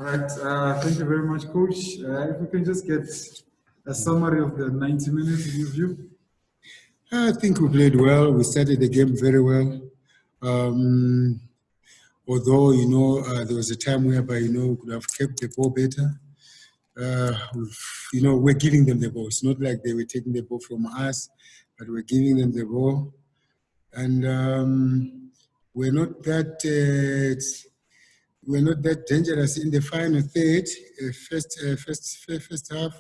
All right. Thank you very much, Coach. If we can just get a summary of the 90 minutes in your view. I think we played well. We started the game very well. Although, there was a time whereby, we could have kept the ball better. We're giving them the ball. It's not like they were taking the ball from us, but we're giving them the ball. And we're not that dangerous in the final third, first half.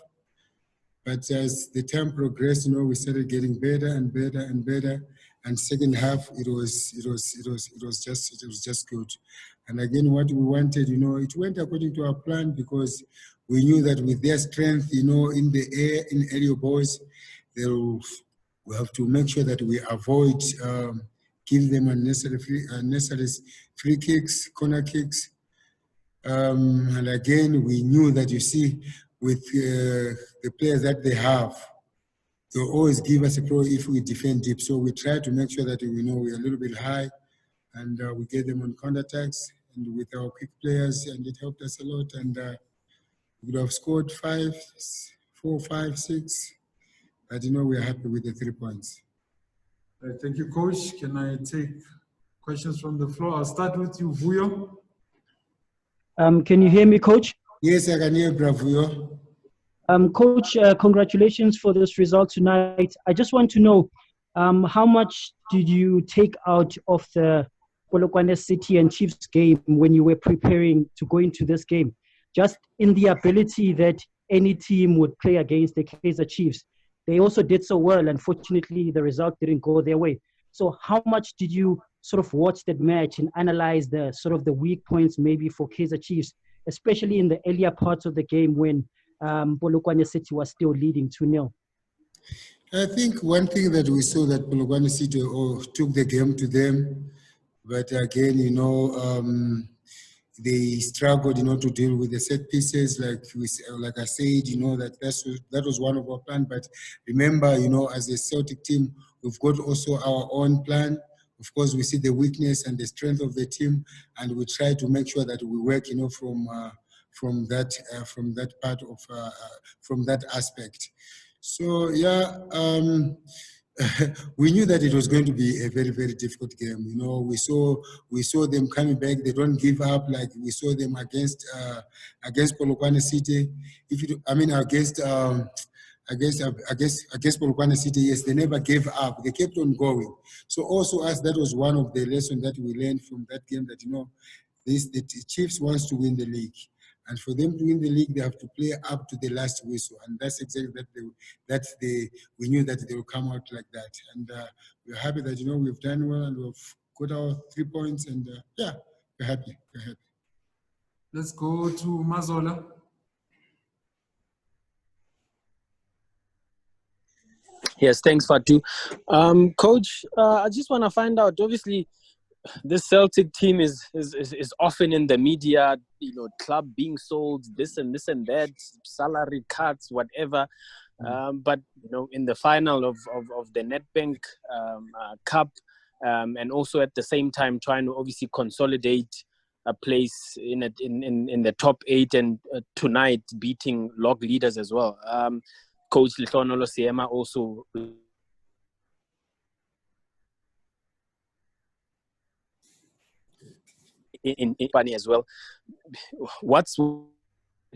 But as the time progressed, we started getting better and better and better. And second half, it was just good. And again, what we wanted, it went according to our plan because we knew that with their strength, in the air, in aerial balls, we have to make sure that we avoid giving them unnecessary free kicks, corner kicks. And again, we knew that, with the players that they have, they'll always give us a pro if we defend deep. So we try to make sure that we're a little bit high and we get them on counterattacks and with our quick players, and it helped us a lot. And we would have scored 5, 4, 5, 6. But we are happy with the 3 points. Thank you, Coach. Can I take questions from the floor? I'll start with you, Vuyo. Can you hear me, Coach? Yes, I can hear, Vuyo. Coach, congratulations for this result tonight. I just want to know how much did you take out of the Polokwane City and Chiefs game when you were preparing to go into this game? Just in the ability that any team would play against the Kaizer Chiefs. They also did so well. Unfortunately, the result didn't go their way. So how much did you sort of watch that match and analyze the sort of the weak points maybe for Kaizer Chiefs, especially in the earlier parts of the game when Polokwane City was still leading 2-0? I think one thing that we saw that Polokwane City took the game to them, but again, they struggled, to deal with the set pieces. Like I said, that was one of our plans. But remember, as a Celtic team, we've got also our own plan. Of course, we see the weakness and the strength of the team, and we try to make sure that we work, from that part of from that aspect. So yeah, we knew that it was going to be a very, very difficult game. We saw them coming back. They don't give up like we saw them against Polokwane City. Against Polokwane City, yes, they never gave up. They kept on going. So also that was one of the lessons that we learned from that game, that the Chiefs wants to win the league. And for them to win the league, they have to play up to the last whistle. And that's exactly we knew that they will come out like that. And we're happy that, we've done well and we've got our 3 points. And we're happy. Let's go to Mazola. Yes, thanks, Fatu. Coach, I just want to find out, obviously, this Celtic team is often in the media, club being sold, this and that, salary cuts, whatever. But, in the final of the Nedbank Cup, and also at the same time trying to obviously consolidate a place in the top 8 and tonight beating log leaders as well. Coach Lihonolo Siema also in Pani as well. What's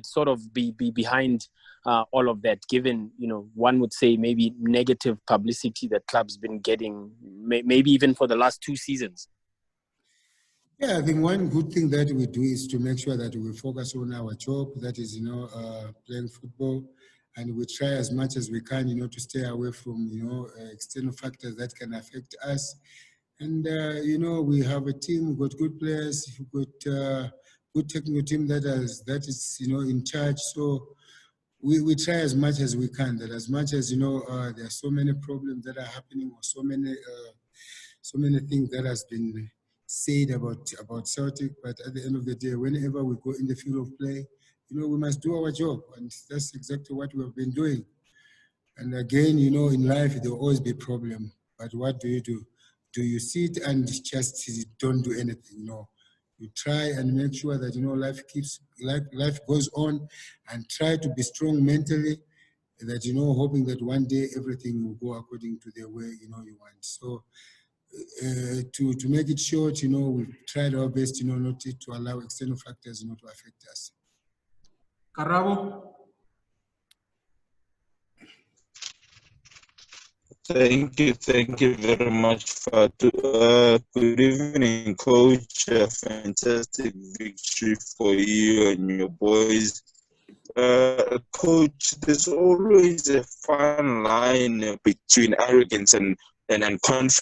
sort of be behind all of that, given, one would say maybe negative publicity that club's been getting, maybe even for the last 2 seasons? Yeah, I think one good thing that we do is to make sure that we focus on our job, that is, playing football. And we try as much as we can, to stay away from, external factors that can affect us. And, we have a team, we've got good players, we've got good technical team that is, in charge. So we try as much as we can, that as much as, there are so many problems that are happening, or so many things that has been said about Celtic. But at the end of the day, whenever we go in the field of play, we must do our job, and that's exactly what we have been doing. And again, in life, there will always be a problem. But what do? Do you sit and just don't do anything? You try and make sure that, life goes on, and try to be strong mentally, that, hoping that one day everything will go according to the way, you want. So to make it short, we've tried our best, not to allow external factors, to affect us. Karabo. Thank you very much, Fatu. Good evening, Coach. A fantastic victory for you and your boys. Coach, there's always a fine line between arrogance and confidence.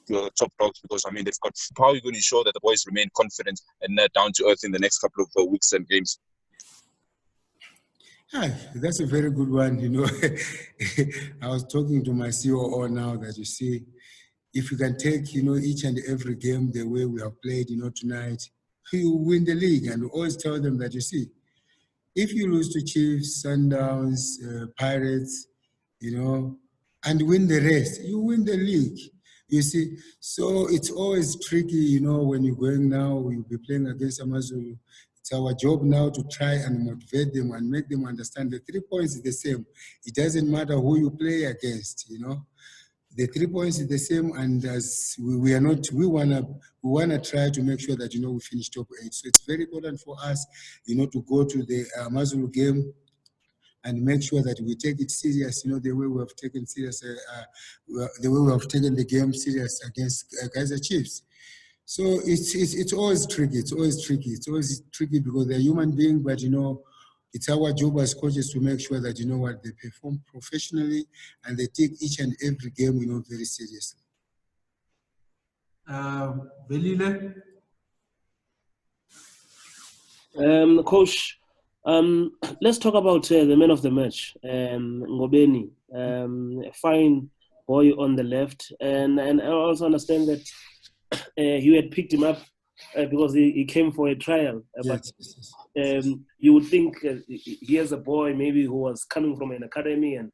Your top dogs, because I mean they've got. How are you going to ensure that the boys remain confident and down to earth in the next couple of weeks and games? That's a very good one. I was talking to my COO now that, you see, if you can take, each and every game the way we have played, tonight, you win the league. And we always tell them that, you see, if you lose to Chiefs, Sundowns, Pirates, and win the rest, you win the league. You see, so it's always tricky, when you're going now, you'll be playing against Amazulu. It's our job now to try and motivate them and make them understand the 3 points is the same. It doesn't matter who you play against, The 3 points is the same, and as we wanna try to make sure that, we finish top 8. So it's very important for us, to go to the Amazulu game and make sure that we take it serious, the way we have taken serious, the way we have taken the game serious against Kaizer Chiefs. So it's always tricky. It's always tricky because they're human beings, but it's our job as coaches to make sure that they perform professionally and they take each and every game very seriously. Velile. Coach, let's talk about the man of the match, Ngobeni. Fine boy on the left, and I also understand that you had picked him up because he came for a trial. But you would think here's a boy maybe who was coming from an academy, and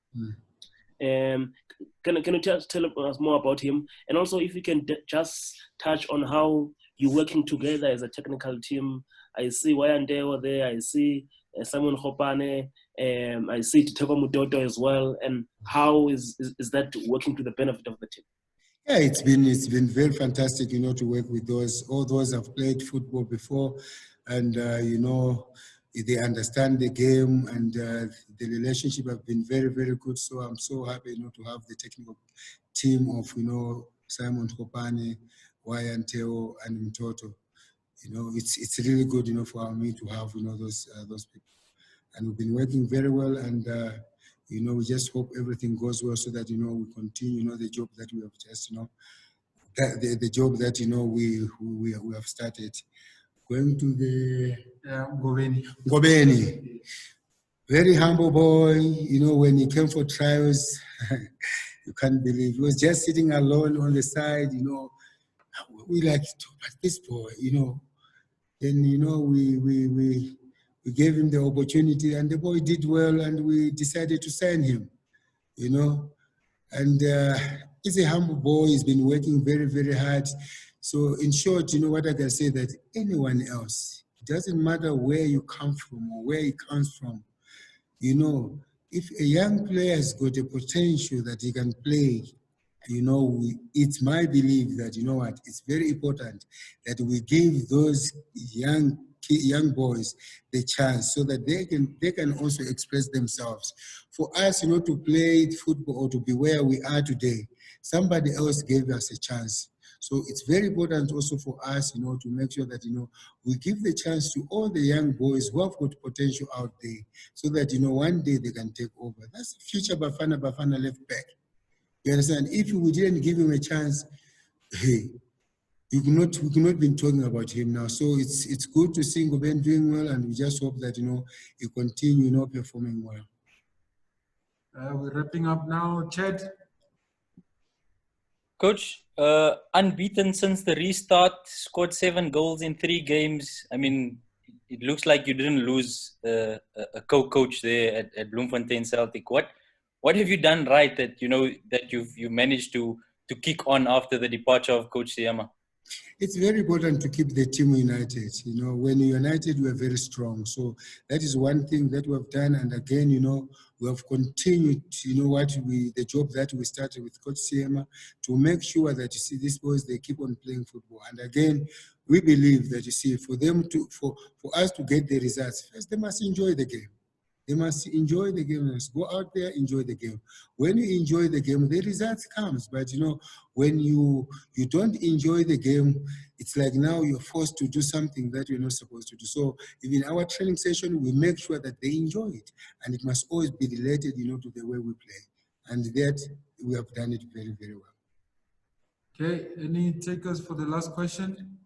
can you just tell us more about him? And also, if you can just touch on how you're working together as a technical team. I see Wayandeo there. I see Simon Khopane. I see Titeko Mutoto as well. And how is that working to the benefit of the team? Yeah, it's been very fantastic, to work with all those have played football before, and they understand the game, and the relationship have been very, very good. So I'm so happy, to have the technical team of Simon Khopane, Wayanteo, and Mtoto. It's really good, for me to have those people, and we've been working very well, and we just hope everything goes well so that we continue the job that we have just the job that we have started. Going to the Ngobeni, very humble boy. When he came for trials, you can't believe he was just sitting alone on the side. We like, but this boy, then we gave him the opportunity, and the boy did well, and we decided to sign him. And he's a humble boy. He's been working very, very hard. So in short, what I can say, that anyone else, it doesn't matter where you come from or where he comes from, if a young player has got a potential that he can play, it's my belief that, it's very important that we give those young boys the chance so that they can also express themselves. For us, to play football or to be where we are today, somebody else gave us a chance. So it's very important also for us, to make sure that, we give the chance to all the young boys who have got potential out there so that, one day they can take over. That's the future Bafana left back. You understand? If we didn't give him a chance, we could not be talking about him now. So it's good to see Ngobeni doing well, and we just hope that, he continue, performing well. We're wrapping up now. Chad. Coach, unbeaten since the restart, scored 7 goals in 3 games. I mean, it looks like you didn't lose a co-coach there at Bloemfontein Celtic. What have you done right that that you managed to to kick on after the departure of Coach Siyama? It's very important to keep the team united. You know, when you're united, we are very strong. So that is one thing that we have done. And again, you know, we have continued, you know, the job that we started with Coach Siyama to make sure that, you see, these boys, they keep on playing football. And again, we believe that, you see, for us to get the results, first they must enjoy the game. They must enjoy the game. Let's go out there, enjoy the game. When you enjoy the game, the results comes. But, you know, when you don't enjoy the game, it's like now you're forced to do something that you're not supposed to do. So in our training session, we make sure that they enjoy it. And it must always be related, you know, to the way we play. And that we have done it very, very well. Okay, any takers for the last question?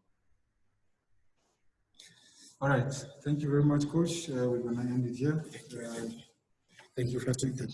All right, thank you very much, Coach. We're going to end it here. Thank you for taking the